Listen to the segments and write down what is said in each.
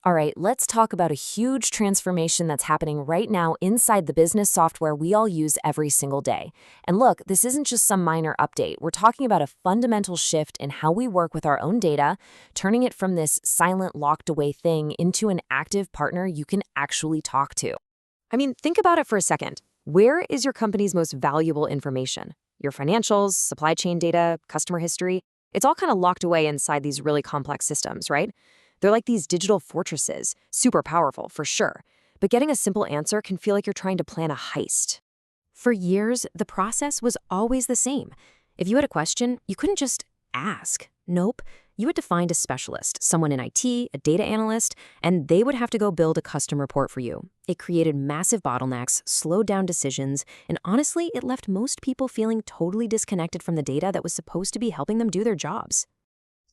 All right, let's talk about a huge transformation that's happening right now inside the business software we all use every single day. And look, this isn't just some minor update. We're talking about a fundamental shift in how we work with our own data, turning it from this silent, locked away thing into an active partner you can actually talk to. I mean, think about it for a second. Where is your company's most valuable information? Your financials, supply chain data, customer history? It's all kind of locked away inside these really complex systems, right? They're like these digital fortresses, super powerful for sure, but getting a simple answer can feel like you're trying to plan a heist. For years, the process was always the same. If you had a question, you couldn't just ask. Nope. You had to find a specialist, someone in IT, a data analyst, and they would have to go build a custom report for you. It created massive bottlenecks, slowed down decisions, and honestly, it left most people feeling totally disconnected from the data that was supposed to be helping them do their jobs.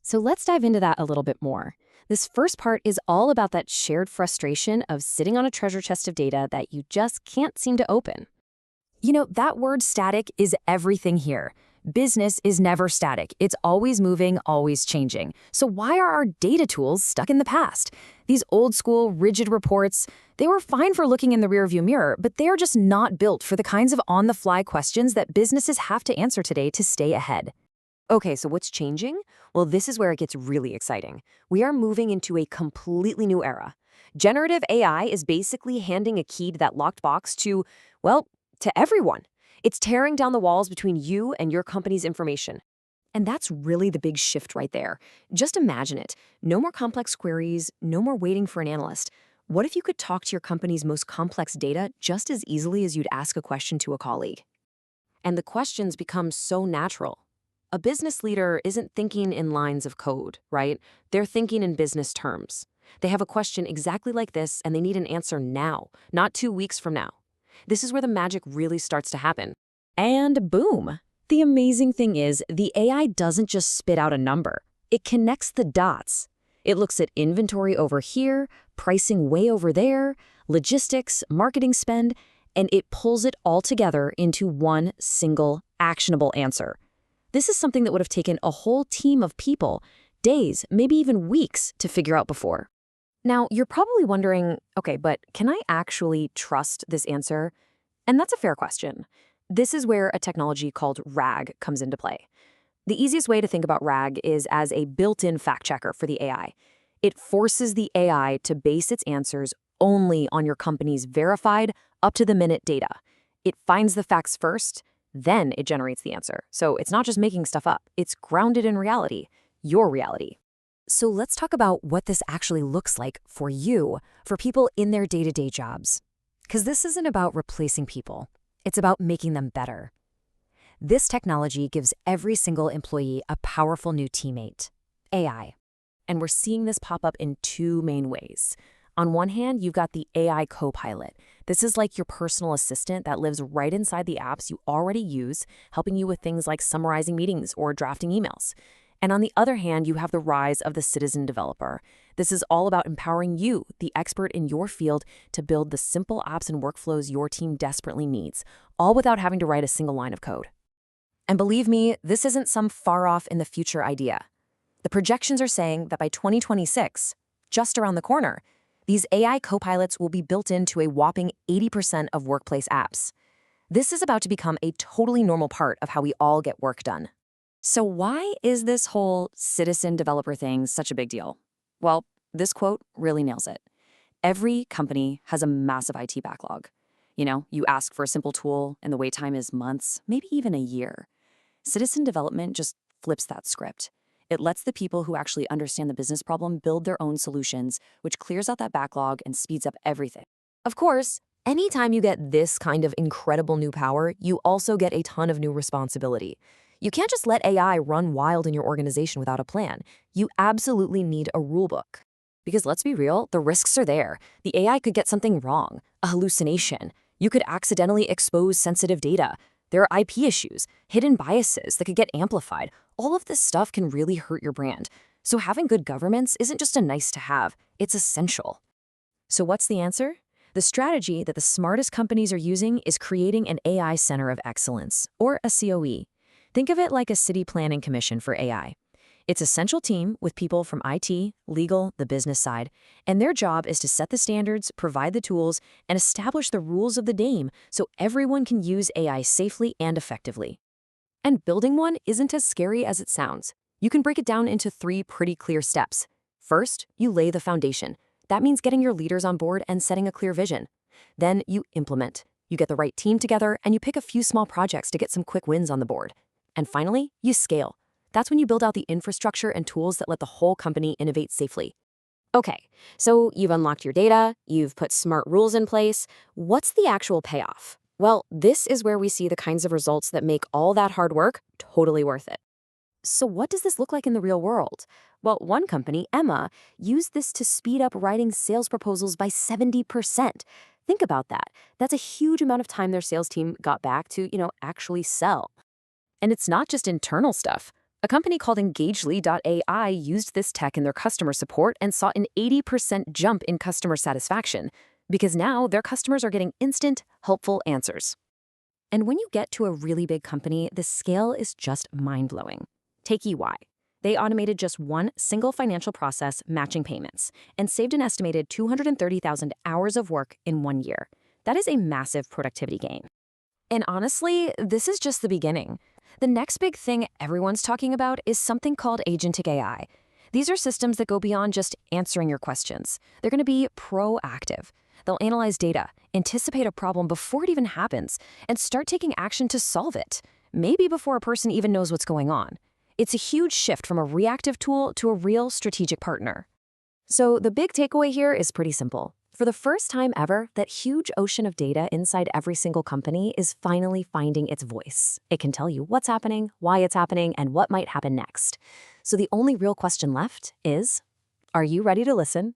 So let's dive into that a little bit more. This first part is all about that shared frustration of sitting on a treasure chest of data that you just can't seem to open. You know, that word static is everything here. Business is never static. It's always moving, always changing. So why are our data tools stuck in the past? These old school, rigid reports, they were fine for looking in the rearview mirror, but they are just not built for the kinds of on-the-fly questions that businesses have to answer today to stay ahead. Okay, so what's changing? Well, this is where it gets really exciting. We are moving into a completely new era. Generative AI is basically handing a key to that locked box to, well, to everyone. It's tearing down the walls between you and your company's information. And that's really the big shift right there. Just imagine it. No more complex queries, no more waiting for an analyst. What if you could talk to your company's most complex data just as easily as you'd ask a question to a colleague? And the questions become so natural. A business leader isn't thinking in lines of code, right? They're thinking in business terms. They have a question exactly like this, and they need an answer now, not 2 weeks from now. This is where the magic really starts to happen. And boom! The amazing thing is, the AI doesn't just spit out a number. It connects the dots. It looks at inventory over here, pricing way over there, logistics, marketing spend, and it pulls it all together into one single actionable answer. This is something that would have taken a whole team of people, days, maybe even weeks, to figure out before. Now, you're probably wondering, okay, but can I actually trust this answer? And that's a fair question. This is where a technology called RAG comes into play. The easiest way to think about RAG is as a built-in fact checker for the AI. It forces the AI to base its answers only on your company's verified, up-to-the-minute data. It finds the facts first, then it generates the answer. So it's not just making stuff up. It's grounded in reality, your reality. So let's talk about what this actually looks like for you, for people in their day-to-day jobs. Because this isn't about replacing people. It's about making them better. This technology gives every single employee a powerful new teammate, AI. And we're seeing this pop up in two main ways. On one hand, you've got the AI Copilot. This is like your personal assistant that lives right inside the apps you already use, helping you with things like summarizing meetings or drafting emails. And on the other hand, you have the rise of the citizen developer. This is all about empowering you, the expert in your field, to build the simple apps and workflows your team desperately needs, all without having to write a single line of code. And believe me, this isn't some far-off in the future idea. The projections are saying that by 2026, just around the corner, these AI copilots will be built into a whopping 80% of workplace apps. This is about to become a totally normal part of how we all get work done. So why is this whole citizen developer thing such a big deal? Well, this quote really nails it. Every company has a massive IT backlog. You know, you ask for a simple tool and the wait time is months, maybe even a year. Citizen development just flips that script. It lets the people who actually understand the business problem build their own solutions, which clears out that backlog and speeds up everything. Of course, anytime you get this kind of incredible new power, you also get a ton of new responsibility. You can't just let AI run wild in your organization without a plan. You absolutely need a rulebook. Because let's be real, the risks are there. The AI could get something wrong, a hallucination. You could accidentally expose sensitive data. There are IP issues, hidden biases that could get amplified. All of this stuff can really hurt your brand. So having good governance isn't just a nice to have, it's essential. So what's the answer? The strategy that the smartest companies are using is creating an AI Center of Excellence, or a COE. Think of it like a city planning commission for AI. It's a central team with people from IT, legal, the business side, and their job is to set the standards, provide the tools, and establish the rules of the game so everyone can use AI safely and effectively. And building one isn't as scary as it sounds. You can break it down into 3 pretty clear steps. First, you lay the foundation. That means getting your leaders on board and setting a clear vision. Then you implement. You get the right team together and you pick a few small projects to get some quick wins on the board. And finally, you scale. That's when you build out the infrastructure and tools that let the whole company innovate safely. Okay, so you've unlocked your data, you've put smart rules in place. What's the actual payoff? Well, this is where we see the kinds of results that make all that hard work totally worth it. So what does this look like in the real world? Well, one company, Emma, used this to speed up writing sales proposals by 70%. Think about that. That's a huge amount of time their sales team got back to, actually sell. And it's not just internal stuff. A company called Engagely.ai used this tech in their customer support and saw an 80% jump in customer satisfaction because now their customers are getting instant, helpful answers. And when you get to a really big company, the scale is just mind-blowing. Take EY. They automated just one single financial process, matching payments, and saved an estimated 230,000 hours of work in 1 year. That is a massive productivity gain. And honestly, this is just the beginning. The next big thing everyone's talking about is something called Agentic AI. These are systems that go beyond just answering your questions. They're going to be proactive. They'll analyze data, anticipate a problem before it even happens, and start taking action to solve it, maybe before a person even knows what's going on. It's a huge shift from a reactive tool to a real strategic partner. So the big takeaway here is pretty simple. For the first time ever, that huge ocean of data inside every single company is finally finding its voice. It can tell you what's happening, why it's happening, and what might happen next. So the only real question left is, are you ready to listen?